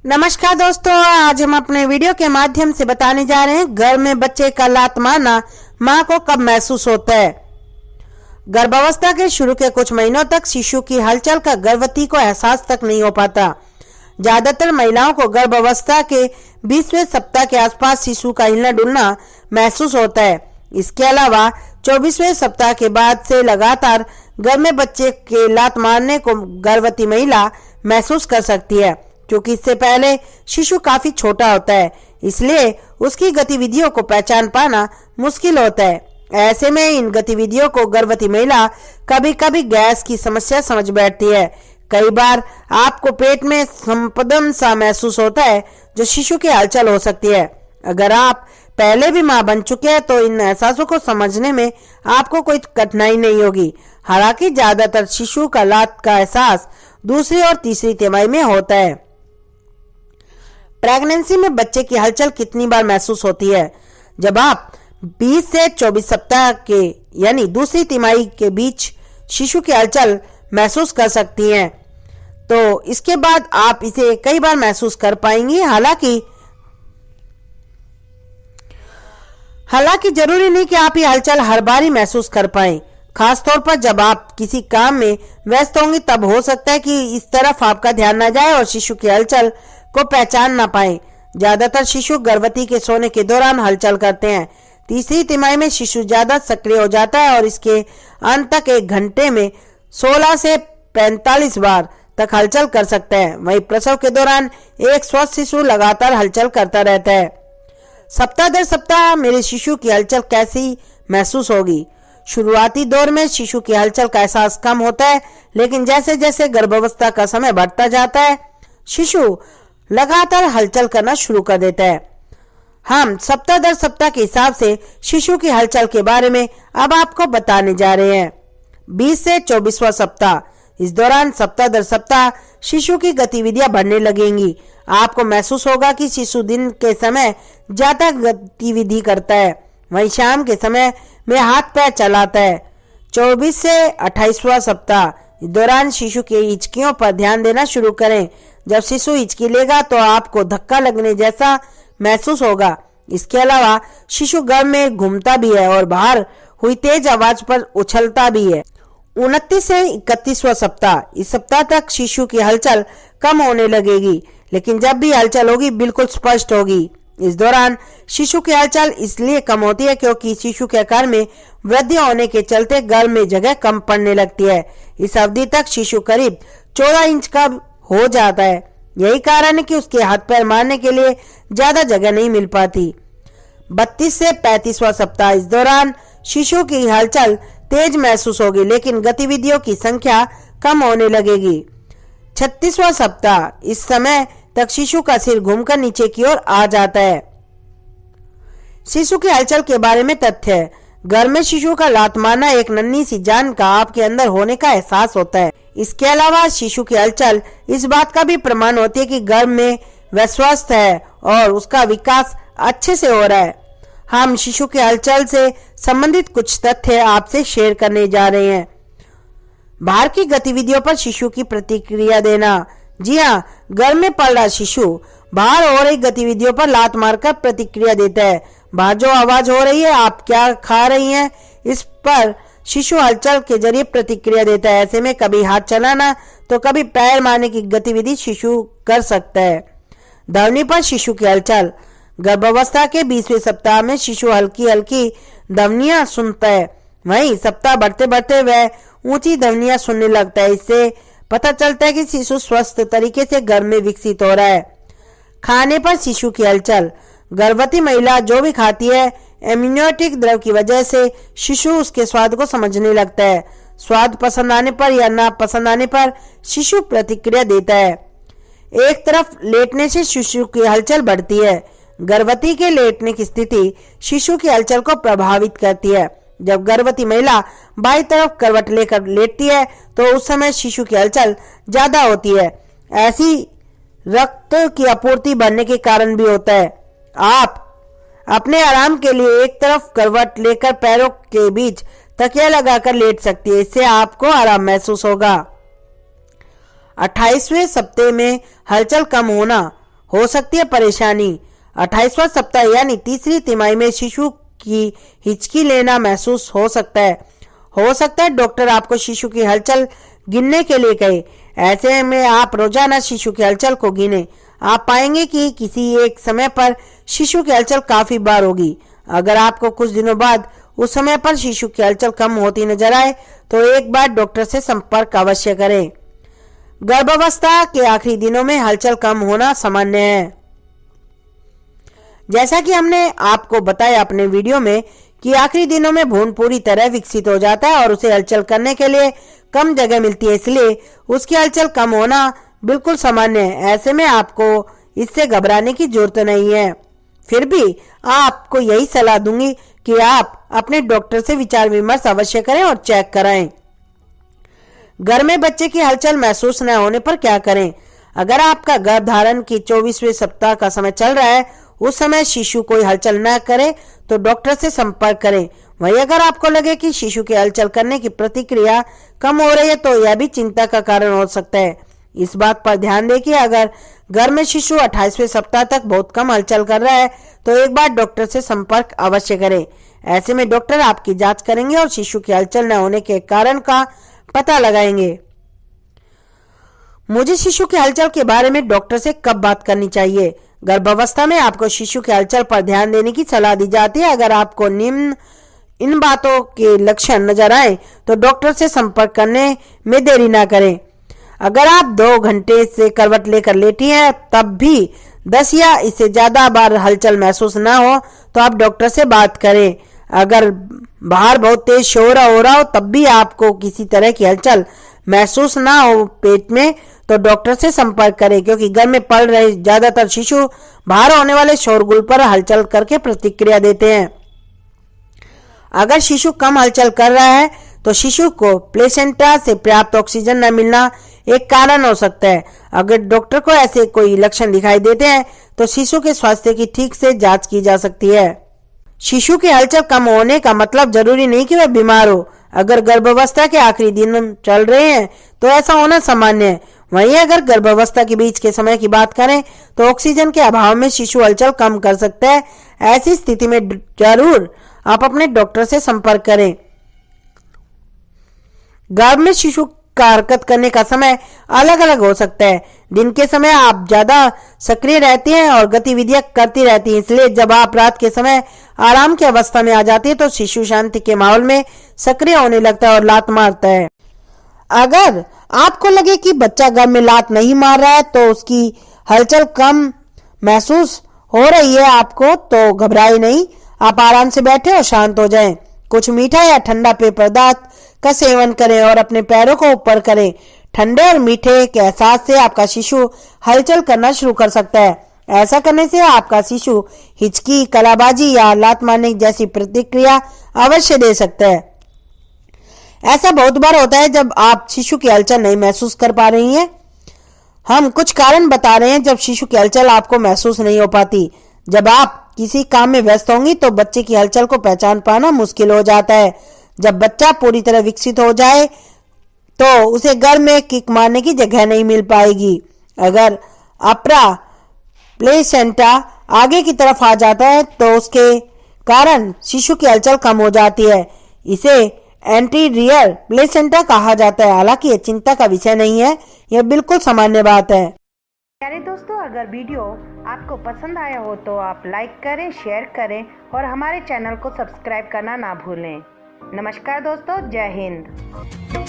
नमस्कार दोस्तों, आज हम अपने वीडियो के माध्यम से बताने जा रहे हैं घर में बच्चे का लात मारना मां को कब महसूस होता है। गर्भावस्था के शुरू के कुछ महीनों तक शिशु की हलचल का गर्भवती को एहसास तक नहीं हो पाता। ज्यादातर महिलाओं को गर्भावस्था के 20वें सप्ताह के आसपास शिशु का हिलना डुलना महसूस होता है। इसके अलावा 24वें सप्ताह के बाद से लगातार घर में बच्चे के लात मारने को गर्भवती महिला महसूस कर सकती है, क्योंकि इससे पहले शिशु काफी छोटा होता है, इसलिए उसकी गतिविधियों को पहचान पाना मुश्किल होता है। ऐसे में इन गतिविधियों को गर्भवती महिला कभी कभी गैस की समस्या समझ बैठती है। कई बार आपको पेट में संपदन सा महसूस होता है, जो शिशु की हलचल हो सकती है। अगर आप पहले भी मां बन चुके हैं तो इन एहसासों को समझने में आपको कोई कठिनाई नहीं होगी। हालांकि ज्यादातर शिशु का लात का एहसास दूसरी और तीसरी तिमाही में होता है। प्रेगनेंसी में बच्चे की हलचल कितनी बार महसूस होती है? जब आप 20 से 24 सप्ताह के यानी दूसरी तिमाही के बीच शिशु की हलचल महसूस कर सकती हैं, तो इसके बाद आप इसे कई बार महसूस कर पाएंगी। हालांकि जरूरी नहीं कि आप ये हलचल हर बार ही महसूस कर पाएं। खास तौर पर जब आप किसी काम में व्यस्त होंगी, तब हो सकता है कि इस तरफ आपका ध्यान न जाए और शिशु की हलचल को पहचान ना पाए। ज्यादातर शिशु गर्भवती के सोने के दौरान हलचल करते हैं। तीसरी तिमाही में शिशु ज्यादा सक्रिय हो जाता है और इसके अंत तक एक घंटे में 16 से 45 बार तक हलचल कर सकता है। वहीं प्रसव के दौरान एक स्वस्थ शिशु लगातार हलचल करता रहता है। सप्ताह दर सप्ताह मेरे शिशु की हलचल कैसी महसूस होगी? शुरुआती दौर में शिशु की हलचल का एहसास कम होता है, लेकिन जैसे जैसे गर्भावस्था का समय बढ़ता जाता है, शिशु लगातार हलचल करना शुरू कर देता है। हम सप्ताह दर सप्ताह के हिसाब से शिशु की हलचल के बारे में अब आपको बताने जा रहे हैं। 20 से 24वां सप्ताह, इस दौरान सप्ताह दर सप्ताह शिशु की गतिविधियां बढ़ने लगेंगी। आपको महसूस होगा कि शिशु दिन के समय ज्यादा गतिविधि करता है, वहीं शाम के समय में हाथ पैर चलाता है। 24 से 28वां सप्ताह, इस दौरान शिशु की हिचकियों पर ध्यान देना शुरू करें। जब शिशु हिचकी लेगा तो आपको धक्का लगने जैसा महसूस होगा। इसके अलावा शिशु घर में घूमता भी है और बाहर हुई तेज आवाज पर उछलता भी है। 29 से 31वां सप्ताह, इस सप्ताह तक शिशु की हलचल कम होने लगेगी, लेकिन जब भी हलचल होगी बिल्कुल स्पष्ट होगी। इस दौरान शिशु की हलचल इसलिए कम होती है क्योंकि शिशु के आकार में वृद्धि होने के चलते घर में जगह कम पड़ने लगती है। इस अवधि तक शिशु करीब 14 इंच का हो जाता है। यही कारण है कि उसके हाथ पैर मारने के लिए ज्यादा जगह नहीं मिल पाती। 32 से 35वां सप्ताह, इस दौरान शिशु की हलचल तेज महसूस होगी, लेकिन गतिविधियों की संख्या कम होने लगेगी। 36वां सप्ताह, इस समय तक शिशु का सिर घूमकर नीचे की ओर आ जाता है। शिशु की हलचल के बारे में तथ्य: घर में शिशु का लात मारना एक नन्ही सी जान का आपके अंदर होने का एहसास होता है। इसके अलावा शिशु की हलचल इस बात का भी प्रमाण होती है कि घर में वह स्वस्थ है और उसका विकास अच्छे से हो रहा है। हम शिशु की हलचल से संबंधित कुछ तथ्य आपसे शेयर करने जा रहे हैं। बाहर की गतिविधियों पर शिशु की प्रतिक्रिया देना। जी हाँ, घर में पल रहा शिशु बाहर हो रही गतिविधियों पर लात मारकर प्रतिक्रिया देता है। बाहर जो आवाज हो रही है, आप क्या खा रही हैं, इस पर शिशु हलचल के जरिए प्रतिक्रिया देता है। ऐसे में कभी हाथ चलाना तो कभी पैर मारने की गतिविधि शिशु कर सकता है। ध्वनि पर शिशु की हलचल। गर्भावस्था के 20वें सप्ताह में शिशु हल्की हल्की ध्वनियां सुनता है, वहीं सप्ताह बढ़ते बढ़ते वह ऊंची ध्वनियां सुनने लगता है। इससे पता चलता है कि शिशु स्वस्थ तरीके से घर में विकसित हो रहा है। खाने पर शिशु की हलचल। गर्भवती महिला जो भी खाती है, एम्नियोटिक द्रव की वजह से शिशु उसके स्वाद को समझने लगता है। स्वाद पसंद आने पर या ना पसंद आने पर शिशु प्रतिक्रिया देता है। एक तरफ लेटने से शिशु की हलचल बढ़ती है। गर्भवती के लेटने की स्थिति शिशु की हलचल को प्रभावित करती है। जब गर्भवती महिला बाईं तरफ करवट लेकर लेटती है तो उस समय शिशु की हलचल ज्यादा होती है। ऐसी रक्त की आपूर्ति बढ़ने के कारण भी होता है। आप अपने आराम के लिए एक तरफ करवट लेकर पैरों के बीच तकिया लगाकर लेट सकती है, इससे आपको आराम महसूस होगा। 28वें सप्ताह में हलचल कम होना। हो सकती है परेशानी। 28वां सप्ताह यानी तीसरी तिमाही में शिशु की हिचकी लेना महसूस हो सकता है। डॉक्टर आपको शिशु की हलचल गिनने के लिए कहे। ऐसे में आप रोजाना शिशु की हलचल को गिने। आप पाएंगे कि किसी एक समय पर शिशु की हलचल काफी बार होगी। अगर आपको कुछ दिनों बाद उस समय पर शिशु की हलचल कम होती नजर आए तो एक बार डॉक्टर से संपर्क अवश्य करें। गर्भावस्था के आखिरी दिनों में हलचल कम होना सामान्य है। जैसा कि हमने आपको बताया अपने वीडियो में कि आखिरी दिनों में भ्रूण पूरी तरह विकसित हो जाता है और उसे हलचल करने के लिए कम जगह मिलती है, इसलिए उसकी हलचल कम होना बिल्कुल सामान्य है। ऐसे में आपको इससे घबराने की जरूरत नहीं है। फिर भी आपको यही सलाह दूंगी कि आप अपने डॉक्टर से विचार विमर्श अवश्य करें और चेक कराएं। घर में बच्चे की हलचल महसूस न होने पर क्या करें? अगर आपका गर्भधारण की 24वें सप्ताह का समय चल रहा है, उस समय शिशु कोई हलचल न करे तो डॉक्टर से संपर्क करें। वहीं अगर आपको लगे कि शिशु की हलचल करने की प्रतिक्रिया कम हो रही है तो यह भी चिंता का कारण हो सकता है। इस बात पर ध्यान दें कि अगर घर में शिशु 28वें सप्ताह तक बहुत कम हलचल कर रहा है तो एक बार डॉक्टर से संपर्क अवश्य करें। ऐसे में डॉक्टर आपकी जांच करेंगे और शिशु की हलचल न होने के कारण का पता लगाएंगे। मुझे शिशु की हलचल के बारे में डॉक्टर से कब बात करनी चाहिए? गर्भावस्था में आपको शिशु की हलचल पर ध्यान देने की सलाह दी जाती है। अगर आपको निम्न इन बातों के लक्षण नजर आए तो डॉक्टर से संपर्क करने में देरी ना करें। अगर आप 2 घंटे से करवट लेकर लेटी हैं तब भी 10 या इससे ज्यादा बार हलचल महसूस ना हो तो आप डॉक्टर से बात करें। अगर बाहर बहुत तेज शोर हो रहा हो तब भी आपको किसी तरह की हलचल महसूस ना हो पेट में तो डॉक्टर से संपर्क करें, क्योंकि घर में पल रहे ज्यादातर शिशु बाहर होने वाले शोरगुल पर हलचल करके प्रतिक्रिया देते हैं। अगर शिशु कम हलचल कर रहा है तो शिशु को प्लेसेंटा से पर्याप्त ऑक्सीजन न मिलना एक कारण हो सकता है। अगर डॉक्टर को ऐसे कोई लक्षण दिखाई देते हैं तो शिशु के स्वास्थ्य की ठीक से जांच की जा सकती है। शिशु की हलचल कम होने का मतलब जरूरी नहीं कि वह बीमार हो। अगर गर्भावस्था के आखिरी दिन चल रहे हैं तो ऐसा होना सामान्य है। वहीं अगर गर्भावस्था के बीच के समय की बात करें तो ऑक्सीजन के अभाव में शिशु हलचल कम कर सकता है। ऐसी स्थिति में जरूर आप अपने डॉक्टर से संपर्क करें। गर्भ में शिशु का हरकत करने का समय अलग अलग हो सकता है। दिन के समय आप ज्यादा सक्रिय रहती हैं और गतिविधियां करती रहती हैं, इसलिए जब आप रात के समय आराम की अवस्था में आ जाती है तो शिशु शांति के माहौल में सक्रिय होने लगता है और लात मारता है। अगर आपको लगे कि बच्चा घर में लात नहीं मार रहा है तो उसकी हलचल कम महसूस हो रही है आपको, तो घबराए नहीं। आप आराम से बैठे और शांत हो जाएं। कुछ मीठा या ठंडा पेय पदार्थ का सेवन करें और अपने पैरों को ऊपर करें। ठंडे और मीठे के एहसास से आपका शिशु हलचल करना शुरू कर सकता है। ऐसा करने से आपका शिशु हिचकी, कलाबाजी या लात मारने जैसी प्रतिक्रिया अवश्य दे सकता है। ऐसा बहुत बार होता है जब आप शिशु की हलचल नहीं महसूस कर पा रही हैं। हम कुछ कारण बता रहे हैं जब शिशु की हलचल आपको महसूस नहीं हो पाती। जब आप किसी काम में व्यस्त होंगी तो बच्चे की हलचल को पहचान पाना मुश्किल हो जाता है। जब बच्चा पूरी तरह विकसित हो जाए तो उसे घर में किक मारने की जगह नहीं मिल पाएगी। अगर अपरा प्लेसेंटा आगे की तरफ आ जाता है तो उसके कारण शिशु की हलचल कम हो जाती है। इसे एंटीरियर प्लेसेंटा कहा जाता है। हालांकि यह चिंता का विषय नहीं है, यह बिल्कुल सामान्य बात है। प्यारे दोस्तों, अगर वीडियो आपको पसंद आया हो तो आप लाइक करें, शेयर करें और हमारे चैनल को सब्सक्राइब करना ना भूलें। नमस्कार दोस्तों, जय हिंद।